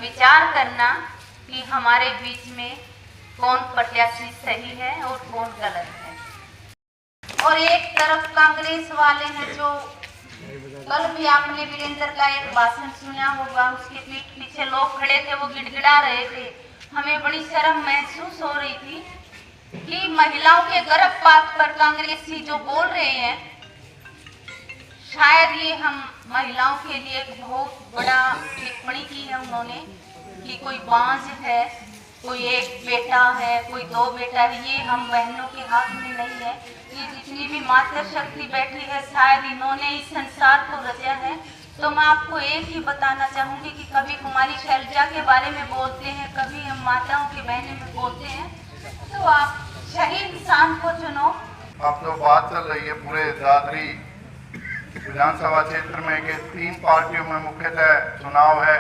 विचार करना कि हमारे बीच में कौन प्रत्याशी सही है और कौन गलत है। और एक तरफ कांग्रेस वाले हैं जो कल भी आपने वीरेंद्र का एक भाषण सुना होगा, उसके पीठ पीछे लोग खड़े थे, वो गिड़गिड़ा रहे थे। हमें बड़ी शर्म महसूस हो रही थी कि महिलाओं के गर्भपात पर कांग्रेसी जो बोल रहे हैं, शायद ये हम महिलाओं के लिए एक बहुत बड़ा टिप्पणी की है उन्होंने कि कोई बांझ है, कोई एक बेटा है, कोई दो बेटा है, ये हम बहनों के हाथ में नहीं है। ये जितनी भी मातृ शक्ति बैठी है, शायद इन्होंने इस संसार को रचा है। तो मैं आपको एक ही बताना चाहूंगी कि कभी कुमारी शैलजा के बारे में बोलते हैं, कभी हम माताओं के बहने में बोलते हैं, तो आप सही इंसान को चुनो। अब जो बात चल रही है पूरे दादरी विधानसभा क्षेत्र में कि 3 पार्टियों में मुख्यतः चुनाव है,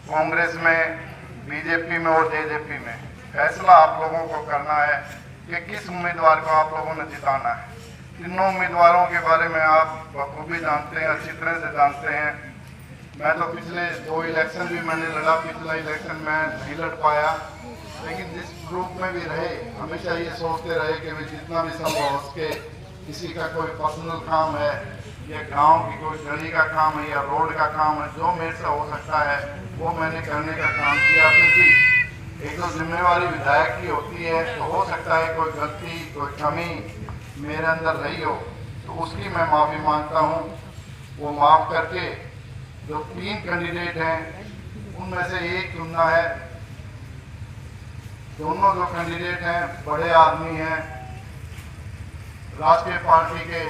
कांग्रेस में, बीजेपी में और जेजेपी में। फैसला आप लोगों को करना है कि किस उम्मीदवार को आप लोगों ने जिताना है। तीनों उम्मीदवारों के बारे में आप बखूबी जानते हैं, अच्छी तरह से जानते हैं। मैं तो पिछले 2 इलेक्शन भी मैंने लड़ा, पिछला इलेक्शन मैं नहीं लड़ पाया, लेकिन जिस ग्रुप में भी रहे हमेशा ये सोचते रहे कि भी जितना भी संभव हो सके, किसी का कोई पर्सनल काम है या गांव की कोई गली का काम है या रोड का काम है, जो मेरे से हो सकता है वो मैंने करने का काम किया। फिर भी एक तो जिम्मेवारी विधायक की होती है, तो हो सकता है कोई गलती, कोई कमी मेरे अंदर रही हो, तो उसकी मैं माफ़ी मांगता हूँ। वो माफ़ करके जो 3 कैंडिडेट हैं उनमें से एक चुनना है। दोनों जो कैंडिडेट हैं बड़े आदमी हैं, राष्ट्रीय पार्टी के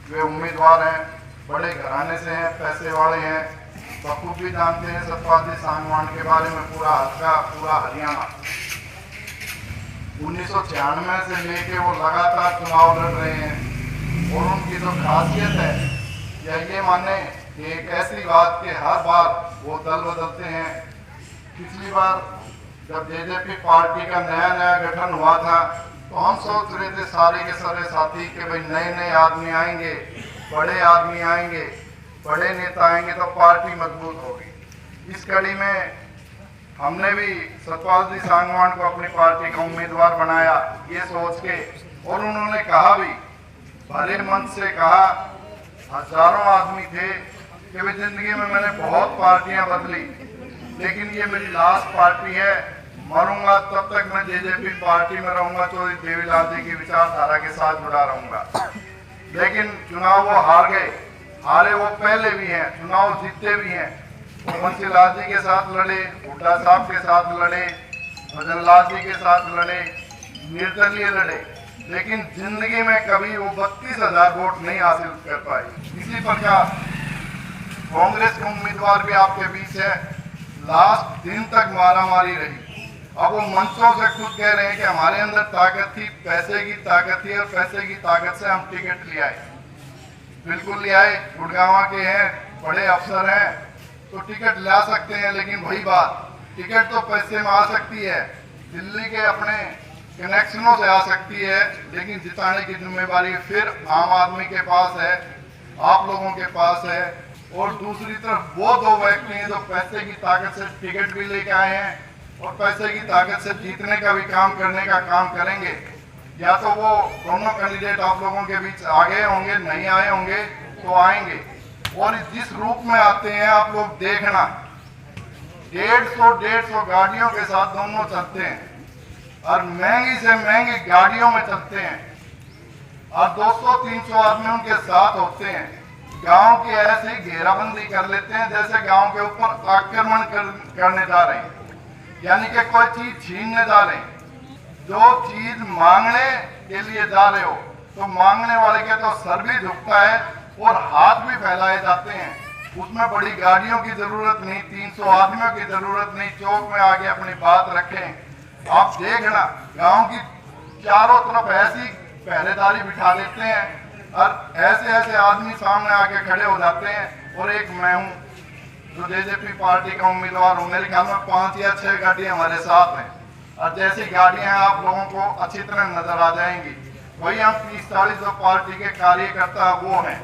वे उम्मीदवार हैं, बड़े घराने से हैं, पैसे वाले हैं, बखूबी जानते हैं सतपाल जी सांगवान के बारे में पूरा हल्का, पूरा हरियाणा। 1996 से लेके वो लगातार चुनाव लड़ रहे हैं और उनकी जो खासियत है या ये माने कि एक ऐसी बात कि हर बार वो दल बदलते हैं। पिछली बार जब जेजेपी पार्टी का नया गठन हुआ था तो हम सोच रहे थे सारे के सारे साथी कि भाई नए आदमी आएंगे, बड़े आदमी आएंगे, बड़े नेता आएंगे तो पार्टी मजबूत होगी। इस कड़ी में हमने भी सतपाल जी सांगवान को अपनी पार्टी का उम्मीदवार बनाया ये सोच के, और उन्होंने कहा भी, भले मन से कहा, हजारों आदमी थे कि भाई जिंदगी में मैंने बहुत पार्टियां बदली, लेकिन ये मेरी लास्ट पार्टी है, मरूंगा तब तक मैं जेजेपी पार्टी में रहूंगा, चौधरी देवीलाल जी की विचारधारा के साथ जुड़ा रहूंगा। लेकिन चुनाव वो हार गए, हारे वो पहले भी हैं, चुनाव जीते भी हैं। वो बंसी लाल जी के साथ लड़े, हुड्डा साहब के साथ लड़े, भजन लाल जी के साथ लड़े, निर्दलीय लड़े, लेकिन जिंदगी में कभी वो 32,000 वोट नहीं हासिल कर पाए। इसी प्रकार कांग्रेस के उम्मीदवार भी आपके बीच है, लास्ट दिन तक मारामारी रही। अब वो मंचों से खुद कह रहे हैं कि हमारे अंदर ताकत थी, पैसे की ताकत थी और पैसे की ताकत से हम टिकट ले आए। बिल्कुल ले आए, गुड़गांव के हैं, बड़े अफसर हैं तो टिकट ला सकते हैं, लेकिन वही बात, टिकट तो पैसे में आ सकती है, दिल्ली के अपने कनेक्शनों से आ सकती है, लेकिन जिताने की जिम्मेवारी फिर आम आदमी के पास है, आप लोगों के पास है। और दूसरी तरफ वो 2 व्यक्ति हैं जो पैसे की ताकत से टिकट भी लेके आए हैं और पैसे की ताकत से जीतने का भी काम करने का काम करेंगे। या तो वो दोनों कैंडिडेट आप लोगों के बीच आ गए होंगे, नहीं आए होंगे तो आएंगे, और जिस रूप में आते हैं आप लोग देखना, 150 गाड़ियों के साथ दोनों चलते हैं और महंगी से महंगी गाड़ियों में चलते हैं और 200-300 आदमी उनके साथ होते हैं। गांव की ऐसी घेराबंदी कर लेते हैं जैसे गांव के ऊपर आक्रमण करने जा रहे हैं, यानी कि कोई चीज छीनने जा रहे हैं। जो चीज मांगने के लिए जा रहे हो तो मांगने वाले के तो सर भी झुकता है और हाथ भी फैलाए जाते हैं। उसमें बड़ी गाड़ियों की जरूरत नहीं, 300 आदमियों की जरूरत नहीं, चौक में आगे अपनी बात रखें। आप देखना गांव की चारों तरफ ऐसी पहरेदारी बिठा देते हैं और ऐसे आदमी सामने आके खड़े हो जाते हैं। और एक मैं हूँ जो जेजेपी पार्टी का उम्मीदवार हूँ, मेरे ख्याल में 5 या 6 गाड़ियां हमारे साथ हैं और जैसी गाड़ियां आप लोगों को अच्छी तरह नजर आ जाएंगी। वही हम 30-40 जो पार्टी के कार्यकर्ता वो हैं,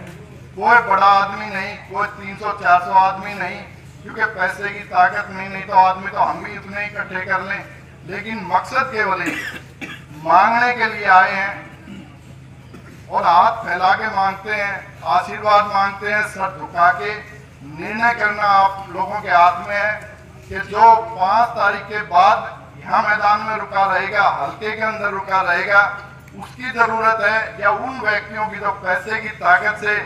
कोई बड़ा आदमी नहीं, कोई 300-400 आदमी नहीं, क्योंकि पैसे की ताकत नहीं तो आदमी तो हम भी इतने इकट्ठे कर लें, लेकिन मकसद केवल मांगने के लिए आए हैं और हाथ फैला के मांगते हैं, आशीर्वाद मांगते हैं, सर झुका के। निर्णय करना आप लोगों के हाथ में है कि जो 5 तारीख के बाद यहाँ मैदान में रुका रहेगा, हल्के के अंदर रुका रहेगा, उसकी जरूरत है या उन व्यक्तियों की जो पैसे की ताकत से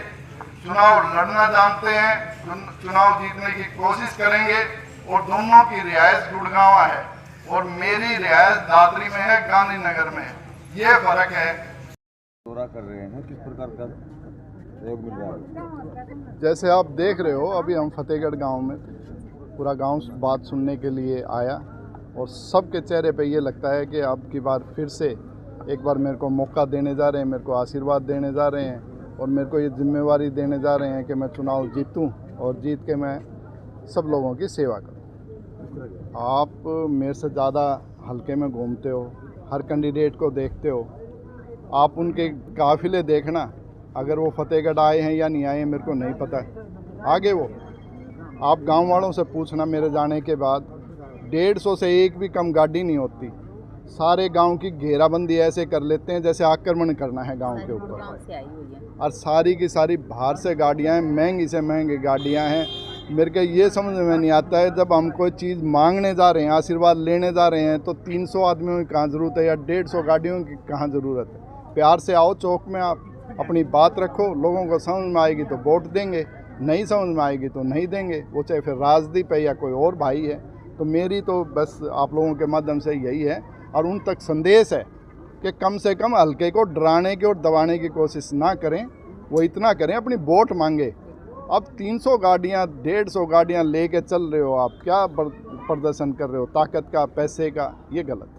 चुनाव लड़ना जानते हैं, चुनाव जीतने की कोशिश करेंगे। और दोनों की रिहायश गुड़गांव है और मेरी रिहायश दादरी में है, गांधीनगर में है, ये फर्क है। दौरा कर रहे हैं, किस प्रकार का सहयोग मिल रहा है? जैसे आप देख रहे हो, अभी हम फतेहगढ़ गांव में थे, पूरा गांव बात सुनने के लिए आया और सबके चेहरे पे ये लगता है कि अब की बार फिर से एक बार मेरे को मौका देने जा रहे हैं, मेरे को आशीर्वाद देने जा रहे हैं और मेरे को ये जिम्मेवारी देने जा रहे हैं कि मैं चुनाव जीतूं और जीत के मैं सब लोगों की सेवा करूं। आप मेरे से ज़्यादा हल्के में घूमते हो, हर कैंडिडेट को देखते हो, आप उनके काफिले देखना, अगर वो फतेहगढ़ आए हैं या नहीं आए हैं मेरे को नहीं पता है। आगे वो आप गांव वालों से पूछना, मेरे जाने के बाद 150 से एक भी कम गाड़ी नहीं होती। सारे गांव की घेराबंदी ऐसे कर लेते हैं जैसे आक्रमण करना है गांव के ऊपर, और सारी की सारी बाहर से गाड़ियां हैं, महंगी से महंगी गाड़ियां हैं। मेरे को ये समझ में नहीं आता है, जब हम कोई चीज़ मांगने जा रहे हैं, आशीर्वाद लेने जा रहे हैं, तो 300 आदमियों की कहाँ ज़रूरत है या 150 गाड़ियों की कहाँ ज़रूरत है। प्यार से आओ चौक में, आप अपनी बात रखो, लोगों को समझ में आएगी तो वोट देंगे, नहीं समझ में आएगी तो नहीं देंगे, वो चाहे फिर राजदीप है या कोई और भाई है। तो मेरी तो बस आप लोगों के माध्यम से यही है और उन तक संदेश है कि कम से कम हल्के को डराने की और दबाने की कोशिश ना करें, वो इतना करें अपनी वोट मांगे। अब 300 गाड़ियाँ 150 गाड़ियाँ लेके चल रहे हो, आप क्या प्रदर्शन कर रहे हो ताकत का, पैसे का, ये गलत है।